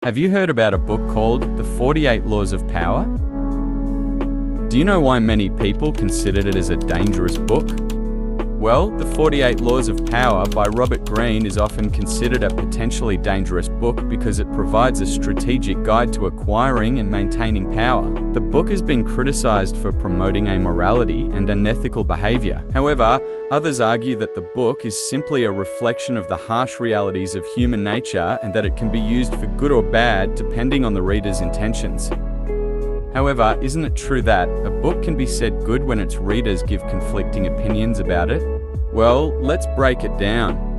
Have you heard about a book called The 48 Laws of Power? Do you know why many people considered it as a dangerous book? Well, The 48 Laws of Power by Robert Greene is often considered a potentially dangerous book because it provides a strategic guide to acquiring and maintaining power. The book has been criticized for promoting amorality and unethical behavior. However, others argue that the book is simply a reflection of the harsh realities of human nature and that it can be used for good or bad depending on the reader's intentions. However, isn't it true that a book can be said good when its readers give conflicting opinions about it? Well, let's break it down.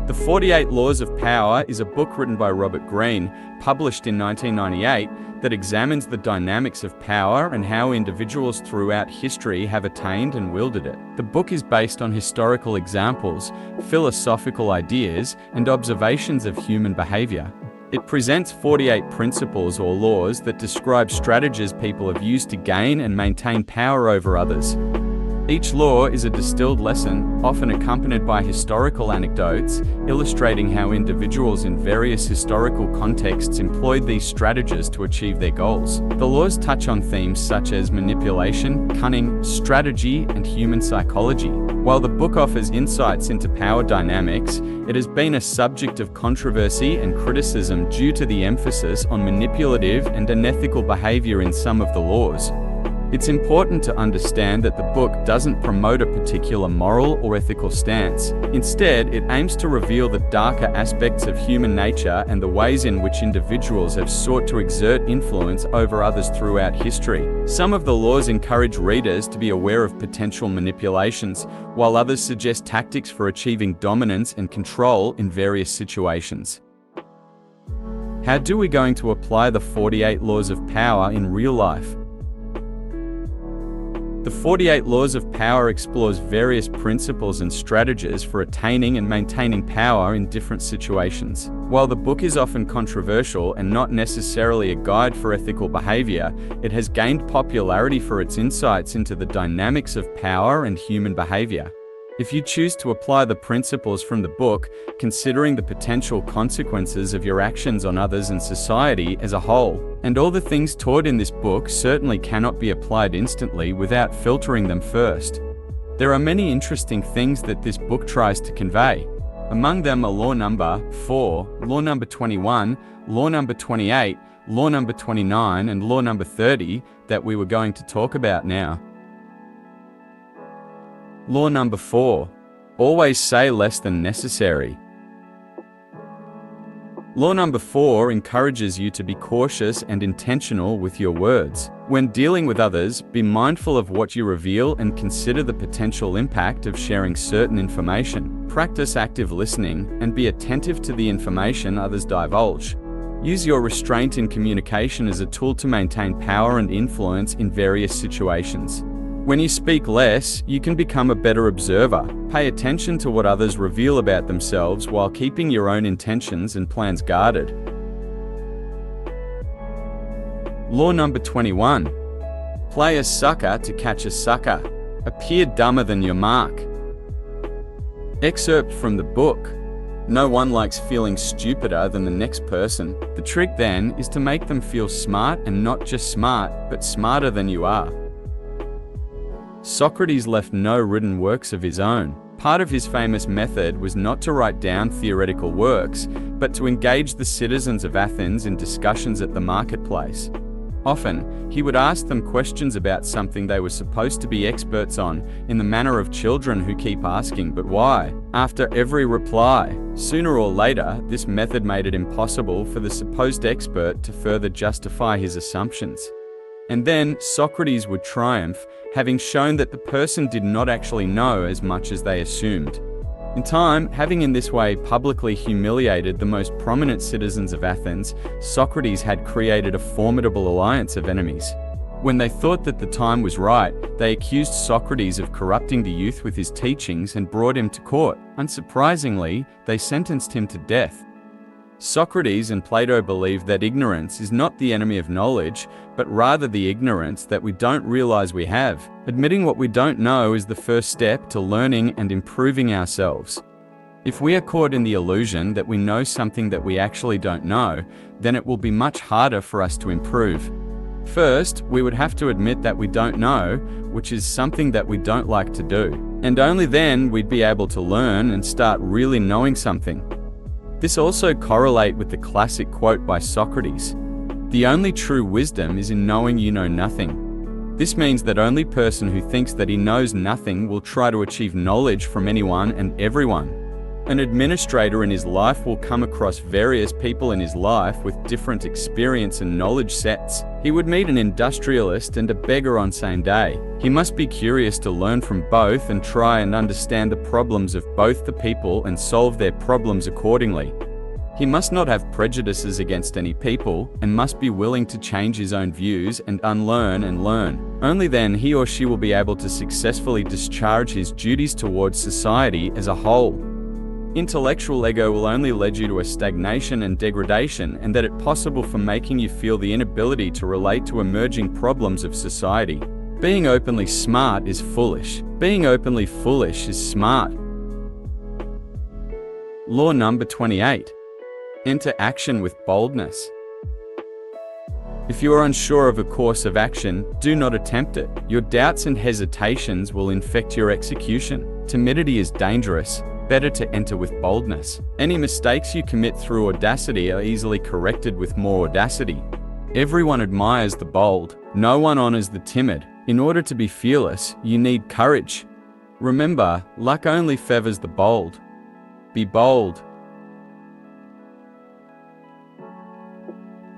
The 48 Laws of Power is a book written by Robert Greene, published in 1998, that examines the dynamics of power and how individuals throughout history have attained and wielded it. The book is based on historical examples, philosophical ideas, and observations of human behavior. It presents 48 principles or laws that describe strategies people have used to gain and maintain power over others. Each law is a distilled lesson, often accompanied by historical anecdotes, illustrating how individuals in various historical contexts employed these strategies to achieve their goals. The laws touch on themes such as manipulation, cunning, strategy, and human psychology. While the book offers insights into power dynamics, it has been a subject of controversy and criticism due to the emphasis on manipulative and unethical behavior in some of the laws. It's important to understand that the book doesn't promote a particular moral or ethical stance. Instead, it aims to reveal the darker aspects of human nature and the ways in which individuals have sought to exert influence over others throughout history. Some of the laws encourage readers to be aware of potential manipulations, while others suggest tactics for achieving dominance and control in various situations. How do we going to apply the 48 Laws of Power in real life? The 48 Laws of Power explores various principles and strategies for attaining and maintaining power in different situations. While the book is often controversial and not necessarily a guide for ethical behavior, it has gained popularity for its insights into the dynamics of power and human behavior. If you choose to apply the principles from the book, considering the potential consequences of your actions on others and society as a whole, and all the things taught in this book certainly cannot be applied instantly without filtering them first. There are many interesting things that this book tries to convey. Among them are law number 4, law number 21, law number 28, law number 29, and law number 30 that we were going to talk about now. Law number 4. Always say less than necessary. Law number 4 encourages you to be cautious and intentional with your words. When dealing with others, be mindful of what you reveal and consider the potential impact of sharing certain information. Practice active listening and be attentive to the information others divulge. Use your restraint in communication as a tool to maintain power and influence in various situations. When you speak less, you can become a better observer. Pay attention to what others reveal about themselves while keeping your own intentions and plans guarded. Law number 21. Play a sucker to catch a sucker. Appear dumber than your mark. Excerpt from the book. No one likes feeling stupider than the next person. The trick then is to make them feel smart, and not just smart, but smarter than you are. Socrates left no written works of his own. Part of his famous method was not to write down theoretical works, but to engage the citizens of Athens in discussions at the marketplace. Often, he would ask them questions about something they were supposed to be experts on, in the manner of children who keep asking, "But why?" after every reply. Sooner or later, this method made it impossible for the supposed expert to further justify his assumptions. And then Socrates would triumph, having shown that the person did not actually know as much as they assumed. In time, having in this way publicly humiliated the most prominent citizens of Athens, Socrates had created a formidable alliance of enemies. When they thought that the time was right, they accused Socrates of corrupting the youth with his teachings and brought him to court. Unsurprisingly, they sentenced him to death. Socrates and Plato believed that ignorance is not the enemy of knowledge, but rather the ignorance that we don't realize we have. Admitting what we don't know is the first step to learning and improving ourselves. If we are caught in the illusion that we know something that we actually don't know, then it will be much harder for us to improve. First, we would have to admit that we don't know, which is something that we don't like to do. And only then we'd be able to learn and start really knowing something. This also correlates with the classic quote by Socrates: "The only true wisdom is in knowing you know nothing." This means that only person who thinks that he knows nothing will try to achieve knowledge from anyone and everyone. An administrator in his life will come across various people in his life with different experience and knowledge sets. He would meet an industrialist and a beggar on same day. He must be curious to learn from both and try and understand the problems of both the people and solve their problems accordingly. He must not have prejudices against any people and must be willing to change his own views and unlearn and learn. Only then he or she will be able to successfully discharge his duties towards society as a whole. Intellectual ego will only lead you to a stagnation and degradation, and that it's possible for making you feel the inability to relate to emerging problems of society. Being openly smart is foolish. Being openly foolish is smart. Law number 28. Enter action with boldness. If you are unsure of a course of action, do not attempt it. Your doubts and hesitations will infect your execution. Timidity is dangerous. Better to enter with boldness. Any mistakes you commit through audacity are easily corrected with more audacity. Everyone admires the bold. No one honors the timid. In order to be fearless, you need courage. Remember, luck only favors the bold. Be bold.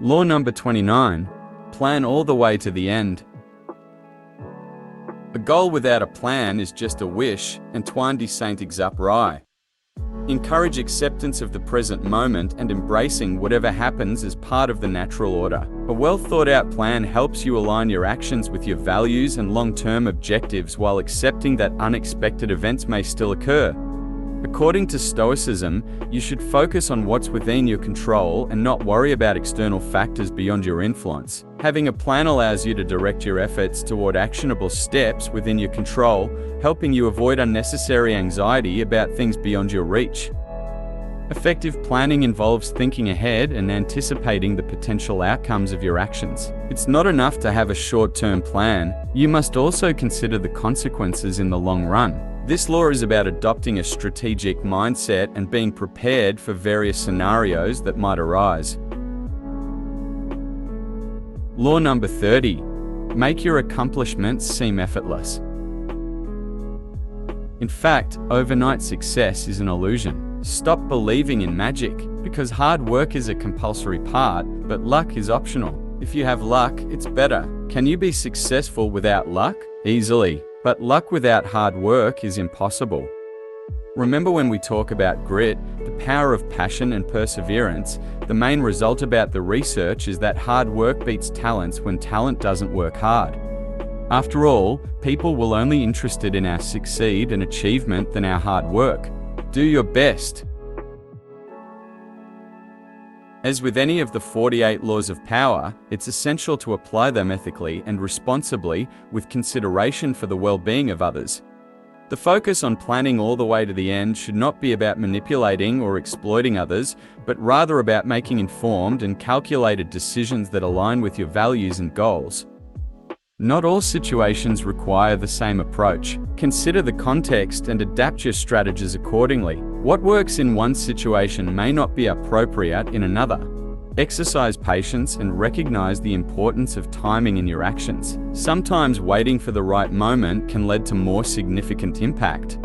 Law number 29. Plan all the way to the end. A goal without a plan is just a wish, Antoine de Saint-Exupéry. Encourage acceptance of the present moment and embracing whatever happens as part of the natural order. A well-thought-out plan helps you align your actions with your values and long-term objectives while accepting that unexpected events may still occur. According to Stoicism, you should focus on what's within your control and not worry about external factors beyond your influence. Having a plan allows you to direct your efforts toward actionable steps within your control, helping you avoid unnecessary anxiety about things beyond your reach. Effective planning involves thinking ahead and anticipating the potential outcomes of your actions. It's not enough to have a short-term plan, you must also consider the consequences in the long run. This law is about adopting a strategic mindset and being prepared for various scenarios that might arise. Law number 30. Make your accomplishments seem effortless. In fact, overnight success is an illusion. Stop believing in magic, because hard work is a compulsory part, but luck is optional. If you have luck, it's better. Can you be successful without luck? Easily. But luck without hard work is impossible. Remember when we talk about grit, the power of passion and perseverance, the main result about the research is that hard work beats talents when talent doesn't work hard. After all, people will only interested in our succeed and achievement than our hard work. Do your best. As with any of the 48 laws of power, it's essential to apply them ethically and responsibly with consideration for the well-being of others. The focus on planning all the way to the end should not be about manipulating or exploiting others, but rather about making informed and calculated decisions that align with your values and goals. Not all situations require the same approach. Consider the context and adapt your strategies accordingly. What works in one situation may not be appropriate in another. Exercise patience and recognize the importance of timing in your actions. Sometimes waiting for the right moment can lead to more significant impact.